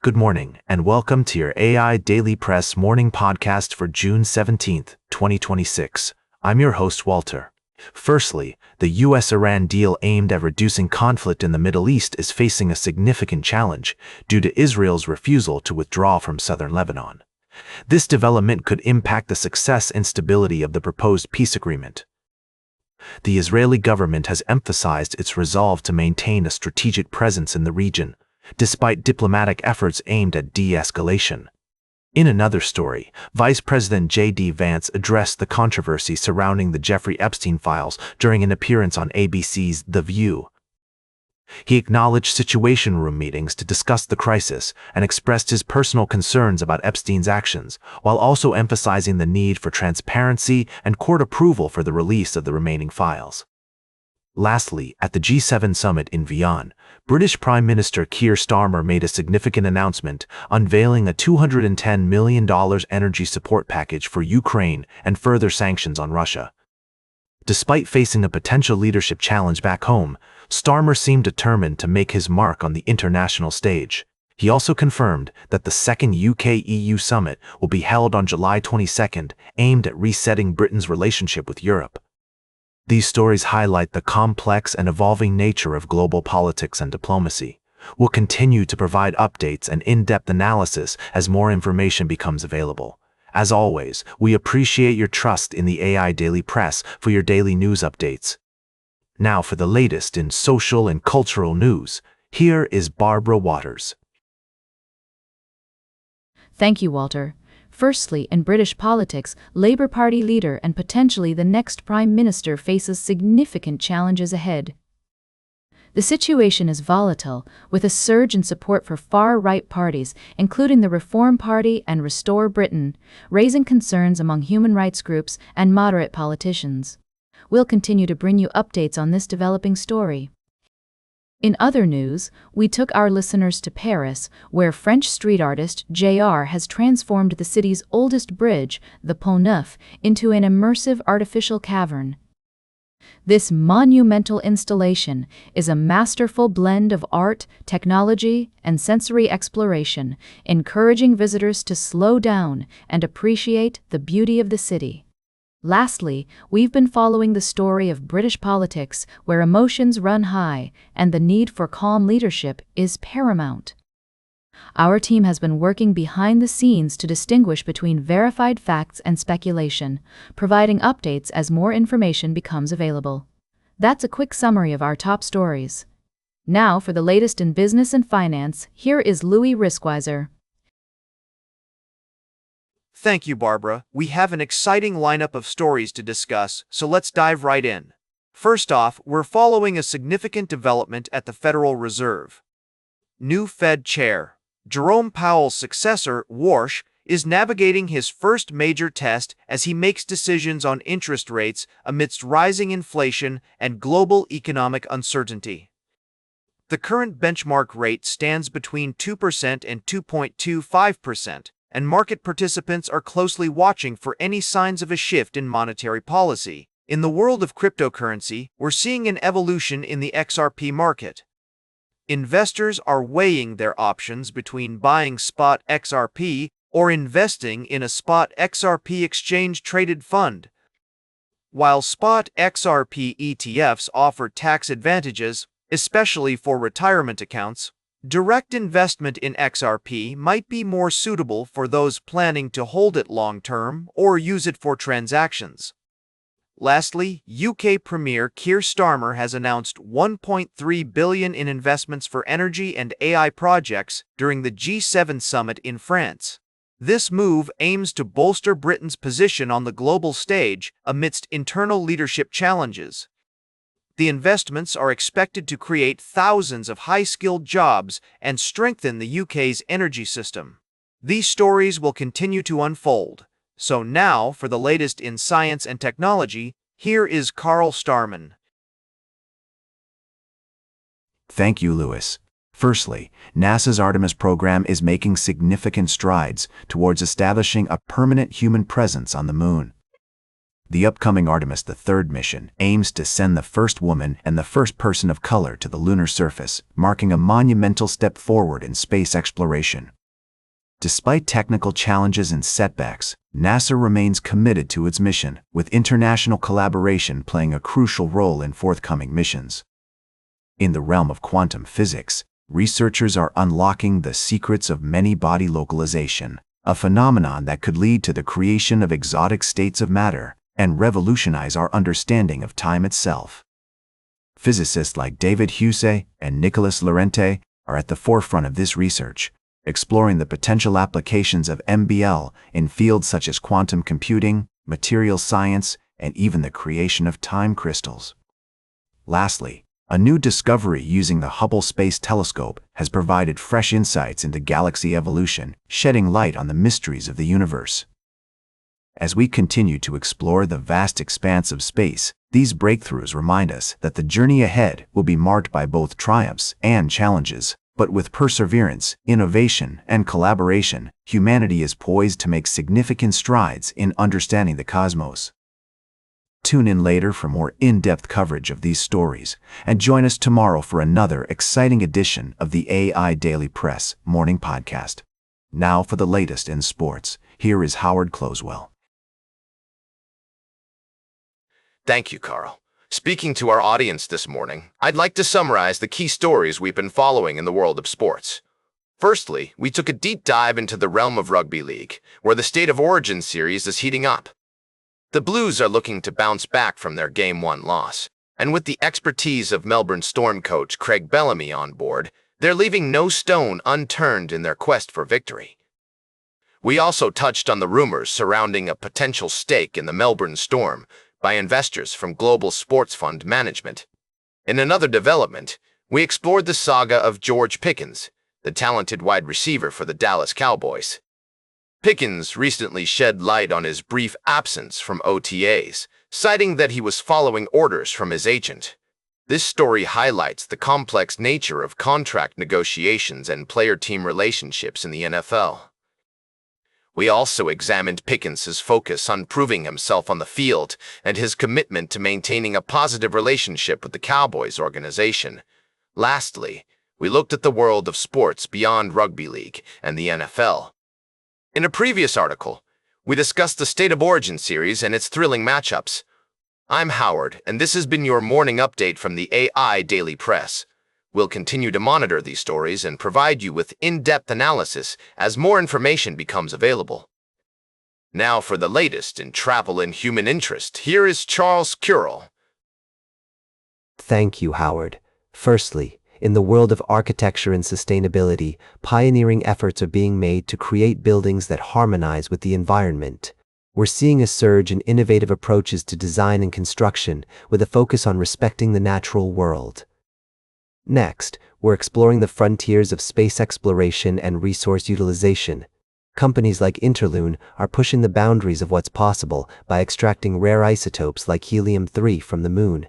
Good morning, and welcome to your AIDailyPress morning podcast for June 17th, 2026. I'm your host, Walter. Firstly, the US-Iran deal aimed at reducing conflict in the Middle East is facing a significant challenge due to Israel's refusal to withdraw from southern Lebanon. This development could impact the success and stability of the proposed peace agreement. The Israeli government has emphasized its resolve to maintain a strategic presence in the region, despite diplomatic efforts aimed at de-escalation. In another story, Vice President JD Vance addressed the controversy surrounding the Jeffrey Epstein files during an appearance on ABC's The View. He acknowledged Situation Room meetings to discuss the crisis and expressed his personal concerns about Epstein's actions, while also emphasizing the need for transparency and court approval for the release of the remaining files. Lastly, at the G7 summit in Vienna, British Prime Minister Keir Starmer made a significant announcement, unveiling a $210 million energy support package for Ukraine and further sanctions on Russia. Despite facing a potential leadership challenge back home, Starmer seemed determined to make his mark on the international stage. He also confirmed that the second UK-EU summit will be held on July 22nd, aimed at resetting Britain's relationship with Europe. These stories highlight the complex and evolving nature of global politics and diplomacy. We'll continue to provide updates and in-depth analysis as more information becomes available. As always, we appreciate your trust in the AIDailyPress for your daily news updates. Now for the latest in social and cultural news, here is Barbara Waters. Thank you, Walter. Firstly, in British politics, Labour Party leader and potentially the next Prime Minister faces significant challenges ahead. The situation is volatile, with a surge in support for far-right parties, including the Reform Party and Restore Britain, raising concerns among human rights groups and moderate politicians. We'll continue to bring you updates on this developing story. In other news, we took our listeners to Paris, where French street artist JR has transformed the city's oldest bridge, the Pont Neuf, into an immersive artificial cavern. This monumental installation is a masterful blend of art, technology, and sensory exploration, encouraging visitors to slow down and appreciate the beauty of the city. Lastly, we've been following the story of British politics, where emotions run high and the need for calm leadership is paramount. Our team has been working behind the scenes to distinguish between verified facts and speculation, providing updates as more information becomes available. That's a quick summary of our top stories. Now for the latest in business and finance, here is Louis Riskweiser. Thank you, Barbara. We have an exciting lineup of stories to discuss, so let's dive right in. First off, we're following a significant development at the Federal Reserve. New Fed Chair Jerome Powell's successor, Warsh, is navigating his first major test as he makes decisions on interest rates amidst rising inflation and global economic uncertainty. The current benchmark rate stands between 2% and 2.25%. And market participants are closely watching for any signs of a shift in monetary policy. In the world of cryptocurrency, we're seeing an evolution in the XRP market. Investors are weighing their options between buying spot XRP or investing in a spot XRP exchange-traded fund. While spot XRP ETFs offer tax advantages, especially for retirement accounts, direct investment in XRP might be more suitable for those planning to hold it long-term or use it for transactions. Lastly, UK Premier Keir Starmer has announced $1.3 billion in investments for energy and AI projects during the G7 summit in France. This move aims to bolster Britain's position on the global stage amidst internal leadership challenges. The investments are expected to create thousands of high-skilled jobs and strengthen the UK's energy system. These stories will continue to unfold. So now, for the latest in science and technology, here is Carl Starman. Thank you, Louis. Firstly, NASA's Artemis program is making significant strides towards establishing a permanent human presence on the Moon. The upcoming Artemis III mission aims to send the first woman and the first person of color to the lunar surface, marking a monumental step forward in space exploration. Despite technical challenges and setbacks, NASA remains committed to its mission, with international collaboration playing a crucial role in forthcoming missions. In the realm of quantum physics, researchers are unlocking the secrets of many-body localization, a phenomenon that could lead to the creation of exotic states of matter and revolutionize our understanding of time itself. Physicists like David Husey and Nicholas Lorente are at the forefront of this research, exploring the potential applications of MBL in fields such as quantum computing, materials science, and even the creation of time crystals. Lastly, a new discovery using the Hubble Space Telescope has provided fresh insights into galaxy evolution, shedding light on the mysteries of the universe. As we continue to explore the vast expanse of space, these breakthroughs remind us that the journey ahead will be marked by both triumphs and challenges, but with perseverance, innovation, and collaboration, humanity is poised to make significant strides in understanding the cosmos. Tune in later for more in-depth coverage of these stories, and join us tomorrow for another exciting edition of the AI Daily Press Morning Podcast. Now for the latest in sports, here is Howard Closewell. Thank you, Carl. Speaking to our audience this morning, I'd like to summarize the key stories we've been following in the world of sports. Firstly, we took a deep dive into the realm of rugby league, where the State of Origin series is heating up. The Blues are looking to bounce back from their Game 1 loss, and with the expertise of Melbourne Storm coach Craig Bellamy on board, they're leaving no stone unturned in their quest for victory. We also touched on the rumors surrounding a potential stake in the Melbourne Storm by investors from Global Sports Fund Management. In another development, we explored the saga of George Pickens, the talented wide receiver for the Dallas Cowboys. Pickens recently shed light on his brief absence from OTAs, citing that he was following orders from his agent. This story highlights the complex nature of contract negotiations and player-team relationships in the NFL. We also examined Pickens' focus on proving himself on the field and his commitment to maintaining a positive relationship with the Cowboys organization. Lastly, we looked at the world of sports beyond rugby league and the NFL. In a previous article, we discussed the State of Origin series and its thrilling matchups. I'm Howard, and this has been your morning update from the AI Daily Press. We'll continue to monitor these stories and provide you with in-depth analysis as more information becomes available. Now for the latest in travel and human interest, here is Charles Currell. Thank you, Howard. Firstly, in the world of architecture and sustainability, pioneering efforts are being made to create buildings that harmonize with the environment. We're seeing a surge in innovative approaches to design and construction with a focus on respecting the natural world. Next, we're exploring the frontiers of space exploration and resource utilization. Companies like Interloon are pushing the boundaries of what's possible by extracting rare isotopes like helium-3 from the moon.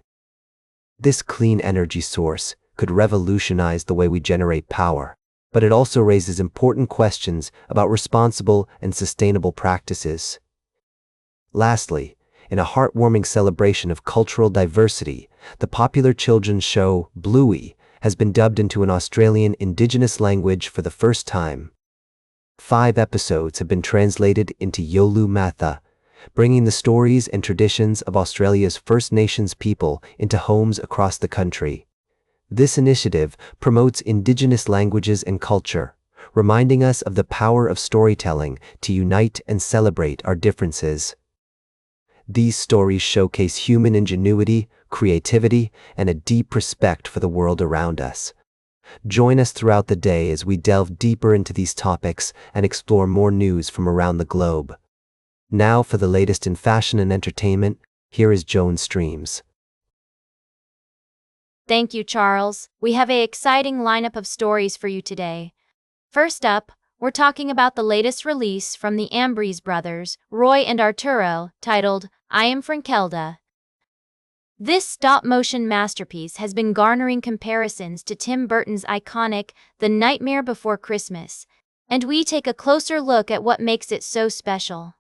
This clean energy source could revolutionize the way we generate power, but it also raises important questions about responsible and sustainable practices. Lastly, in a heartwarming celebration of cultural diversity, the popular children's show Bluey has been dubbed into an Australian Indigenous language for the first time. 5 episodes have been translated into Yolu Matha, bringing the stories and traditions of Australia's First Nations people into homes across the country. This initiative promotes Indigenous languages and culture, reminding us of the power of storytelling to unite and celebrate our differences. These stories showcase human ingenuity, creativity, and a deep respect for the world around us. Join us throughout the day as we delve deeper into these topics and explore more news from around the globe. Now for the latest in fashion and entertainment, here is Joan Streams. Thank you, Charles. We have an exciting lineup of stories for you today. First up, we're talking about the latest release from the Ambrose brothers, Roy and Arturo, titled I Am Frankelda. This stop-motion masterpiece has been garnering comparisons to Tim Burton's iconic The Nightmare Before Christmas, and we take a closer look at what makes it so special.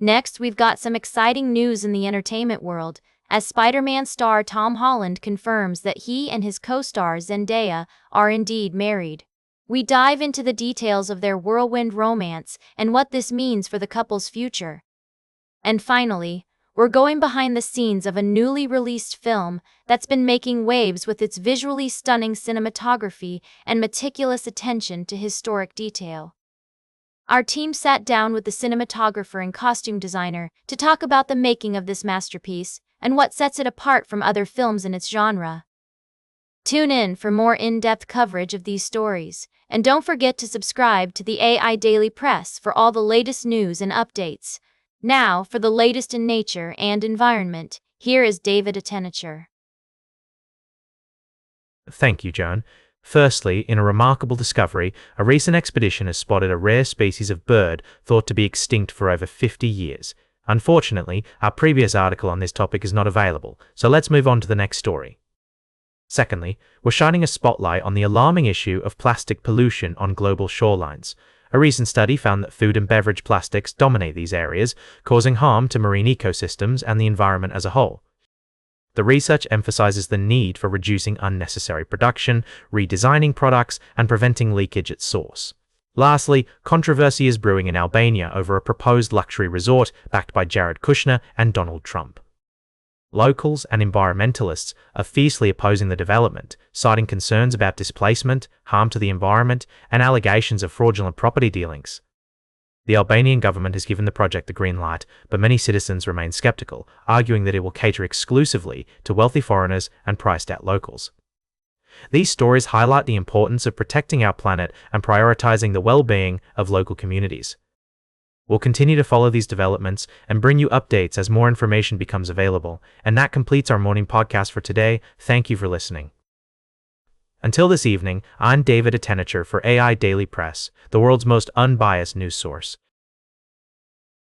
Next, we've got some exciting news in the entertainment world, as Spider-Man star Tom Holland confirms that he and his co-star Zendaya are indeed married. We dive into the details of their whirlwind romance and what this means for the couple's future. And finally, we're going behind the scenes of a newly released film that's been making waves with its visually stunning cinematography and meticulous attention to historic detail. Our team sat down with the cinematographer and costume designer to talk about the making of this masterpiece and what sets it apart from other films in its genre. Tune in for more in-depth coverage of these stories, and don't forget to subscribe to the AIDailyPress for all the latest news and updates. Now, for the latest in nature and environment, here is David Attenacher. Thank you, Joan. Firstly, in a remarkable discovery, a recent expedition has spotted a rare species of bird thought to be extinct for over 50 years. Unfortunately, our previous article on this topic is not available, so let's move on to the next story. Secondly, we're shining a spotlight on the alarming issue of plastic pollution on global shorelines. A recent study found that food and beverage plastics dominate these areas, causing harm to marine ecosystems and the environment as a whole. The research emphasizes the need for reducing unnecessary production, redesigning products, and preventing leakage at source. Lastly, controversy is brewing in Albania over a proposed luxury resort backed by Jared Kushner and Donald Trump. Locals and environmentalists are fiercely opposing the development, citing concerns about displacement, harm to the environment, and allegations of fraudulent property dealings. The Albanian government has given the project the green light, but many citizens remain skeptical, arguing that it will cater exclusively to wealthy foreigners and priced-out locals. These stories highlight the importance of protecting our planet and prioritizing the well-being of local communities. We'll continue to follow these developments and bring you updates as more information becomes available. And that completes our morning podcast for today. Thank you for listening. Until this evening, I'm David Attenacher for AIDailyPress, the world's most unbiased news source.